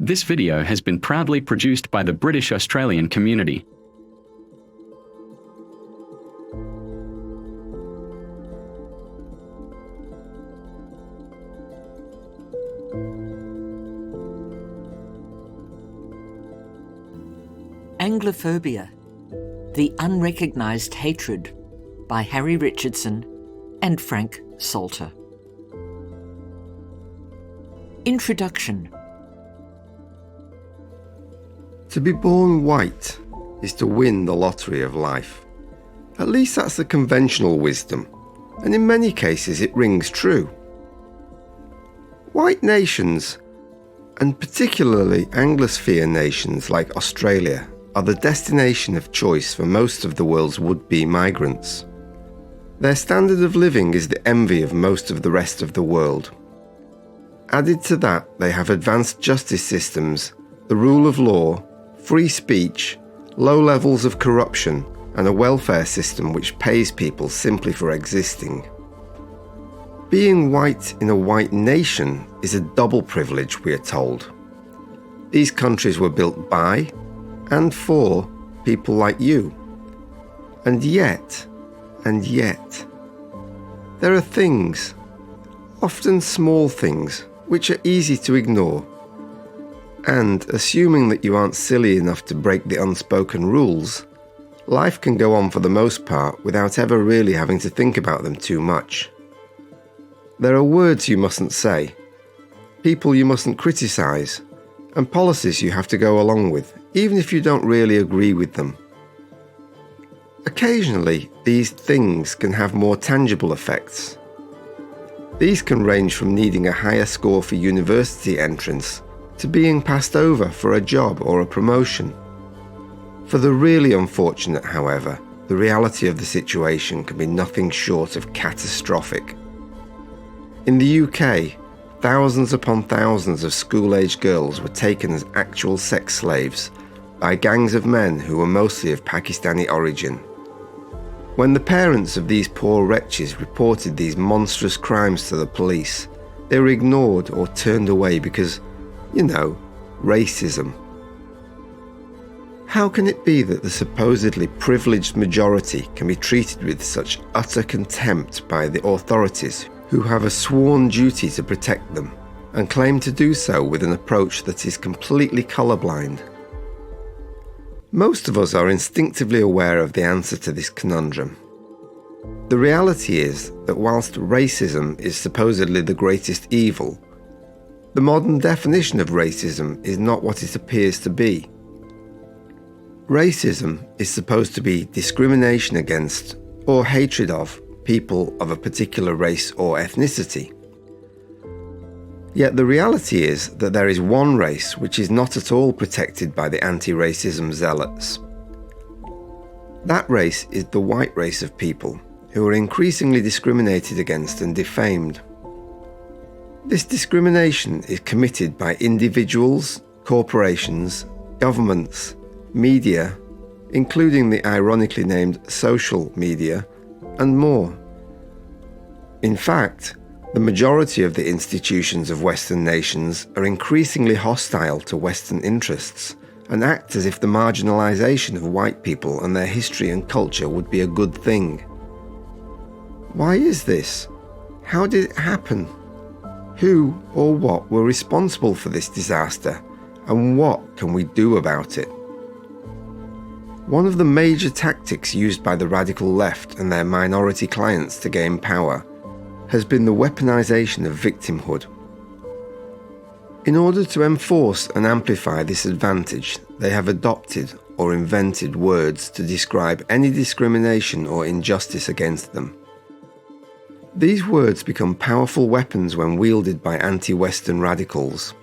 This video has been proudly produced by the British Australian community. Anglophobia, The Unrecognised Hatred by Harry Richardson and Frank Salter. Introduction. To be born white is to win the lottery of life. At least that's the conventional wisdom, and in many cases it rings true. White nations, and particularly Anglosphere nations like Australia, are the destination of choice for most of the world's would-be migrants. Their standard of living is the envy of most of the rest of the world. Added to that, they have advanced justice systems, the rule of law, free speech, low levels of corruption, and a welfare system which pays people simply for existing. Being white in a white nation is a double privilege, we are told. These countries were built by and for people like you. And yet, there are things, often small things, which are easy to ignore. And assuming that you aren't silly enough to break the unspoken rules, life can go on for the most part without ever really having to think about them too much. There are words you mustn't say, people you mustn't criticise, and policies you have to go along with, even if you don't really agree with them. Occasionally, these things can have more tangible effects. These can range from needing a higher score for university entrance to being passed over for a job or a promotion. For the really unfortunate, however, the reality of the situation can be nothing short of catastrophic. In the UK, thousands upon thousands of school-aged girls were taken as actual sex slaves by gangs of men who were mostly of Pakistani origin. When the parents of these poor wretches reported these monstrous crimes to the police, they were ignored or turned away because, racism. How can it be that the supposedly privileged majority can be treated with such utter contempt by the authorities who have a sworn duty to protect them, and claim to do so with an approach that is completely colourblind? Most of us are instinctively aware of the answer to this conundrum. The reality is that whilst racism is supposedly the greatest evil, the modern definition of racism is not what it appears to be. Racism is supposed to be discrimination against or hatred of people of a particular race or ethnicity. Yet the reality is that there is one race which is not at all protected by the anti-racism zealots. That race is the white race of people, who are increasingly discriminated against and defamed. This discrimination is committed by individuals, corporations, governments, media, including the ironically named social media, and more. In fact, the majority of the institutions of Western nations are increasingly hostile to Western interests and act as if the marginalisation of white people and their history and culture would be a good thing. Why is this? How did it happen? Who or what were responsible for this disaster, and what can we do about it? One of the major tactics used by the radical left and their minority clients to gain power has been the weaponization of victimhood. In order to enforce and amplify this advantage, they have adopted or invented words to describe any discrimination or injustice against them. These words become powerful weapons when wielded by anti-Western radicals.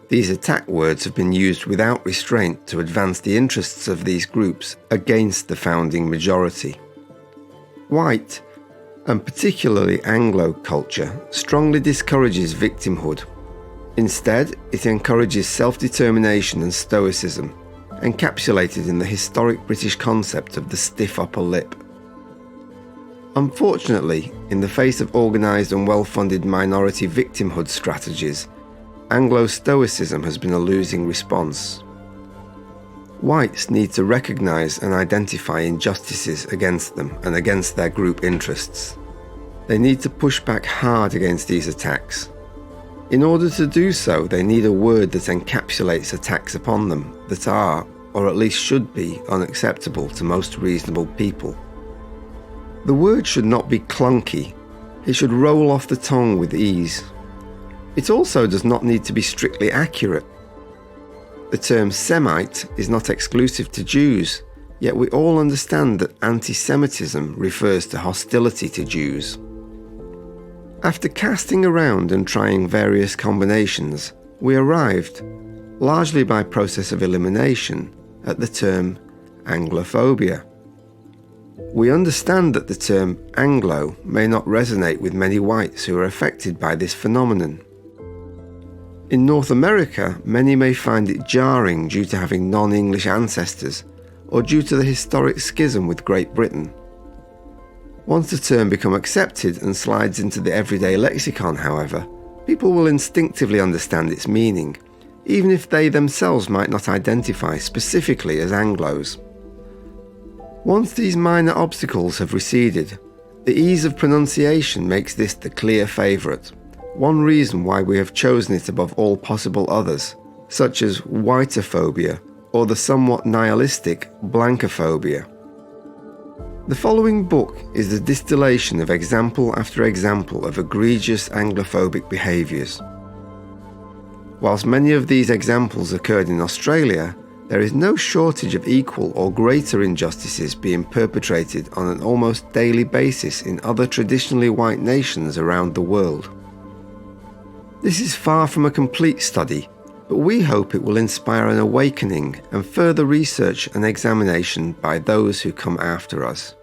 These attack words have been used without restraint to advance the interests of these groups against the founding majority. White, and particularly Anglo culture, strongly discourages victimhood. Instead, it encourages self-determination and stoicism, encapsulated in the historic British concept of the stiff upper lip. Unfortunately, in the face of organised and well-funded minority victimhood strategies, Anglo-Stoicism has been a losing response. Whites need to recognise and identify injustices against them and against their group interests. They need to push back hard against these attacks. In order to do so, they need a word that encapsulates attacks upon them that are, or at least should be, unacceptable to most reasonable people. The word should not be clunky. It should roll off the tongue with ease. It also does not need to be strictly accurate. The term Semite is not exclusive to Jews, yet we all understand that anti-Semitism refers to hostility to Jews. After casting around and trying various combinations, we arrived, largely by process of elimination, at the term Anglophobia. We understand that the term Anglo may not resonate with many whites who are affected by this phenomenon. In North America, many may find it jarring due to having non-English ancestors, or due to the historic schism with Great Britain. Once the term becomes accepted and slides into the everyday lexicon, however, people will instinctively understand its meaning, even if they themselves might not identify specifically as Anglos. Once these minor obstacles have receded, the ease of pronunciation makes this the clear favourite. One reason why we have chosen it above all possible others, such as whiteophobia or the somewhat nihilistic blankophobia. The following book is the distillation of example after example of egregious Anglophobic behaviours. Whilst many of these examples occurred in Australia, there is no shortage of equal or greater injustices being perpetrated on an almost daily basis in other traditionally white nations around the world. This is far from a complete study, but we hope it will inspire an awakening and further research and examination by those who come after us.